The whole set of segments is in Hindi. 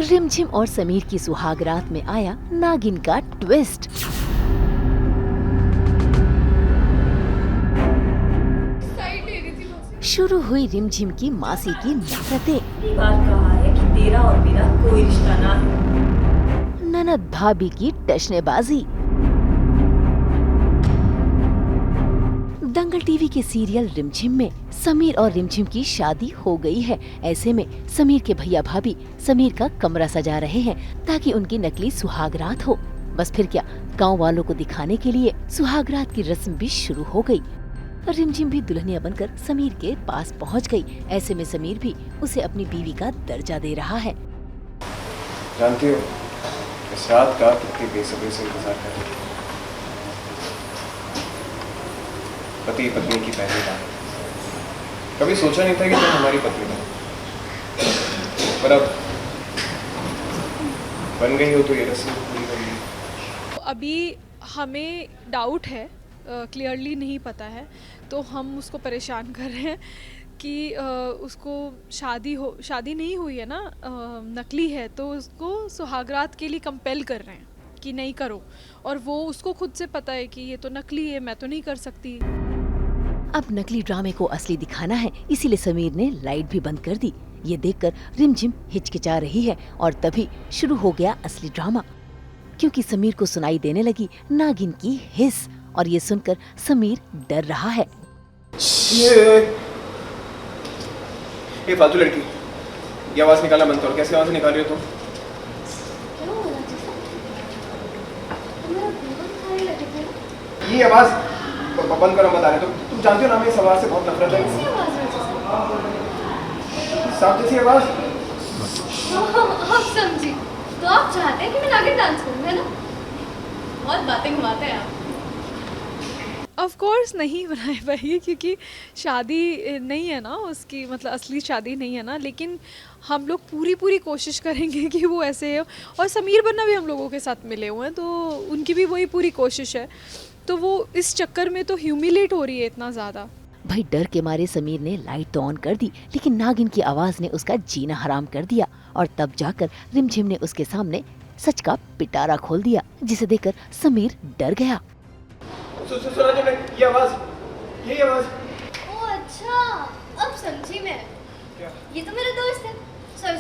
रिमझिम और समीर की सुहाग रात में आया नागिन का ट्विस्ट। शुरू हुई रिमझिम की मासी की नफरतें। बार कहा है कि तेरा और मेरा कोई रिश्ता ना है। ननद भाभी की टशनेबाजी। दंगल टीवी के सीरियल रिमझिम में समीर और रिमझिम की शादी हो गई है। ऐसे में समीर के भैया भाभी समीर का कमरा सजा रहे हैं ताकि उनकी नकली सुहागरात हो। बस फिर क्या, गांव वालों को दिखाने के लिए सुहागरात की रस्म भी शुरू हो गई। रिमझिम भी दुल्हनिया बनकर समीर के पास पहुंच गई। ऐसे में समीर भी उसे अपनी बीवी का दर्जा दे रहा है। जानती हो इस रात का कितनी बेसब्री से इंतजार कर रही हूँ। पति पत्नी की पहली बात। कभी सोचा नहीं था कि तुम हमारी पत्नी बनो, पर अब बन गई हो तो ये रस्म पूरी करनी। अभी हमें डाउट है, क्लियरली नहीं पता है, तो हम उसको परेशान कर रहे हैं कि उसको शादी नहीं हुई है ना, नकली है, तो उसको सुहागरात के लिए कंपेल कर रहे हैं कि नहीं करो। और वो उसको खुद से पता है कि ये तो नकली है, मैं तो नहीं कर सकती। अब नकली ड्रामे को असली दिखाना है, इसीलिए समीर ने लाइट भी बंद कर दी। ये देखकर रिमझिम हिचकिचा रही है और तभी शुरू हो गया असली ड्रामा, क्योंकि समीर को सुनाई देने लगी नागिन की हिस और ये सुनकर समीर डर रहा है। ये फालतू लड़की, ये आवाज निकालना बंद करो। कैसे आवाज निकाल रही हो तुम? ये आवाज बंद करो, बता रहे तो तुम जानती हो ना, हमें इस आवाज से बहुत नफरत है। सांप जैसी आवाज। हम समझी, तो आप चाहते हैं कि मैं नागिन डांस करूं, है ना? बहुत बातें घुमाते हैं आप। ऑफ कोर्स नहीं बनाए भाई, क्योंकि शादी नहीं है ना उसकी, मतलब असली शादी नहीं है ना। लेकिन हम लोग पूरी कोशिश करेंगे कि वो ऐसे हो। और समीर बन्ना भी हम लोगों के साथ मिले हुए हैं, तो उनकी भी वही पूरी कोशिश है। तो वो इस चक्कर में तो ह्यूमिलेट हो रही है इतना ज़्यादा। भाई डर के मारे समीर ने लाइट तो ऑन कर दी, लेकिन नागिन की आवाज ने उसका जीना हराम कर दिया। और तब जाकर रिमझिम ने उसके सामने सच का पिटारा खोल दिया, जिसे देखकर समीर डर गया। सुना तुमने ये आवाज? यही आवाज। ओह अच्छा, अब समझी मैं। क्या? ये तो मेरा दोस्त है। सॉरी,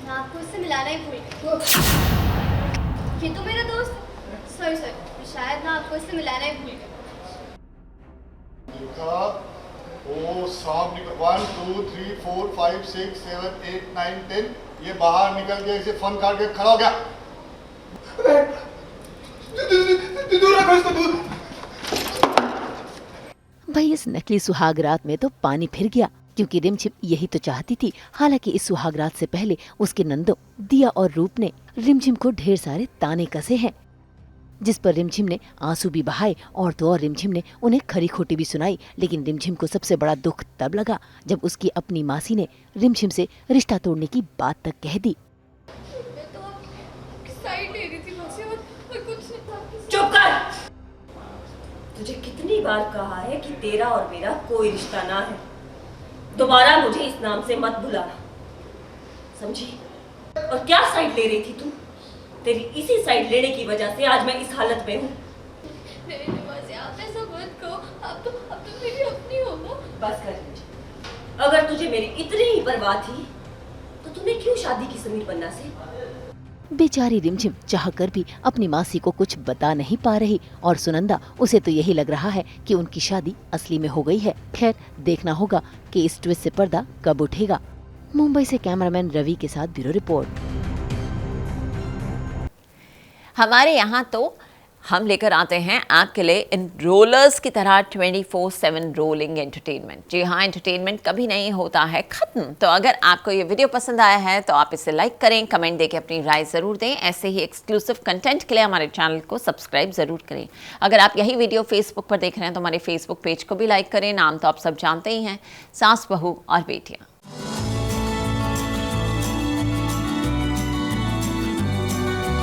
मैं आपको इससे मिलाना ही भूल गई। ये तो मेरा दोस्त है। सॉरी, शायद मैं आपको इससे मिलाना ही भूल गई। ओ सांप निकल 1 2 3 4 5 6 7 8 9 10। ये बाहर निकल के इसे फन काट के खड़ा हो गया। दूर रखो इसको, दूर। भाई इस नकली सुहागरात में तो पानी फिर गया, क्योंकि रिमझिम यही तो चाहती थी। हालांकि इस सुहागरात से पहले उसके नंदों दिया और रूप ने रिमझिम को ढेर सारे ताने कसे हैं, जिस पर रिमझिम ने आंसू भी बहाए और तो और रिमझिम ने उन्हें खरी खोटी भी सुनाई। लेकिन रिमझिम को सबसे बड़ा दुख तब लगा जब उसकी अपनी मासी ने रिमझिम से रिश्ता तोड़ने की बात तक कह दी। मैं तो आपकी साइड ले रही थी मासी, और कुछ नहीं। चुप कर। तुझे कितनी बार कहा है कि तेरा और मेरा कोई रिश्ता ना है। दोबारा मुझे इस नाम से मत बुलाना, समझी? और क्या साइड ले रही थी तू? तेरी इसी साइड लेने की वजह से आज मैं इस हालत में हूँ। नहीं मासी, आप ऐसा मत कहो। अब तो मेरी अपनी हो ना। बस कर। अगर तुझे मेरी इतनी ही परवाह थी तो तूने क्यों शादी की समीर बन्ना से? बेचारी रिमझिम चाहकर भी अपनी मासी को कुछ बता नहीं पा रही, और सुनंदा, उसे तो यही लग रहा है कि उनकी शादी असली में हो गई है। खैर देखना होगा कि इस ट्विस्ट से पर्दा कब उठेगा। मुंबई से कैमरामैन रवि के साथ ब्यूरो रिपोर्ट। हमारे यहाँ तो हम लेकर आते हैं आपके लिए इन रोलर्स की तरह 24/7 रोलिंग एंटरटेनमेंट। जी हाँ, एंटरटेनमेंट कभी नहीं होता है ख़त्म। तो अगर आपको ये वीडियो पसंद आया है तो आप इसे लाइक करें, कमेंट देके अपनी राय ज़रूर दें। ऐसे ही एक्सक्लूसिव कंटेंट के लिए हमारे चैनल को सब्सक्राइब ज़रूर करें। अगर आप यही वीडियो फेसबुक पर देख रहे हैं तो हमारे फेसबुक पेज को भी लाइक करें। नाम तो आप सब जानते ही हैं, सास बहू और बेटियाँ।